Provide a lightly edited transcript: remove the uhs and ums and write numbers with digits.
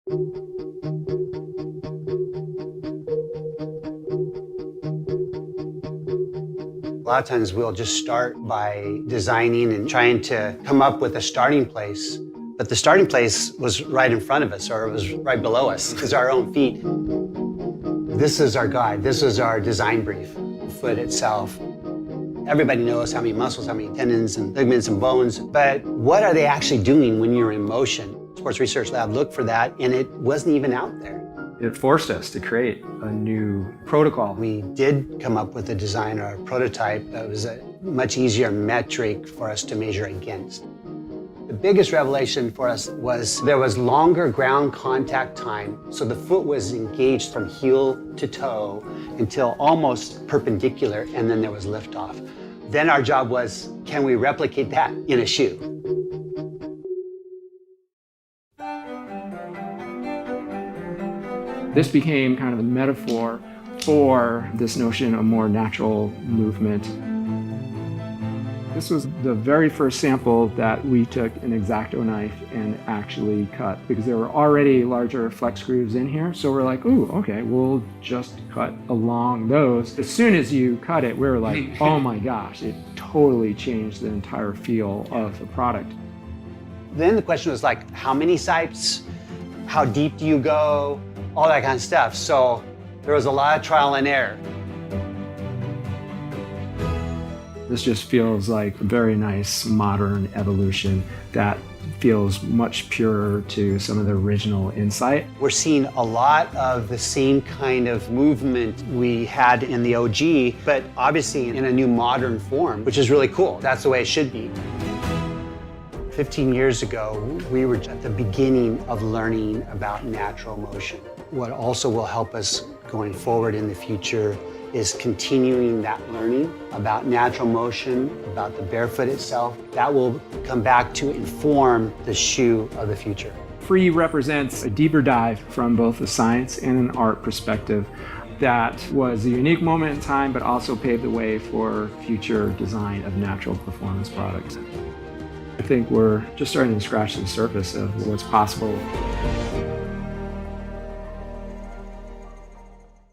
A lot of times we'll just start by designing and trying to come up with a starting place. But the starting place was right in front of us, or it was right below us. It's our own feet. This is our guide. This is our design brief, the foot itself. Everybody knows how many muscles, how many tendons and ligaments and bones, but what are they actually doing when you're in motion? Sports Research Lab looked for that, and it wasn't even out there. It forced us to create a new protocol. We did come up with a design or a prototype that was a much easier metric for us to measure against. The biggest revelation for us was there was longer ground contact time, so the foot was engaged from heel to toe until almost perpendicular, and then there was liftoff. Then our job was, can we replicate that in a shoe? This became kind of the metaphor for this notion of more natural movement. This was the very first sample that we took an X-Acto knife and actually cut, because there were already larger flex grooves in here. So we're like, ooh, okay, we'll just cut along those. As soon as you cut it, we were like, oh my gosh, it totally changed the entire feel of the product. Then the question was like, how many sites? How deep do you go? All that kind of stuff. So there was a lot of trial and error. This just feels like a very nice modern evolution that feels much purer to some of the original insight. We're seeing a lot of the same kind of movement we had in the OG, but obviously in a new modern form, which is really cool. That's the way it should be. 15 years ago, we were at the beginning of learning about natural motion. What also will help us going forward in the future is continuing that learning about natural motion, about the barefoot itself. That will come back to inform the shoe of the future. Free represents a deeper dive from both a science and an art perspective that was a unique moment in time, but also paved the way for future design of natural performance products. I think we're just starting to scratch the surface of what's possible.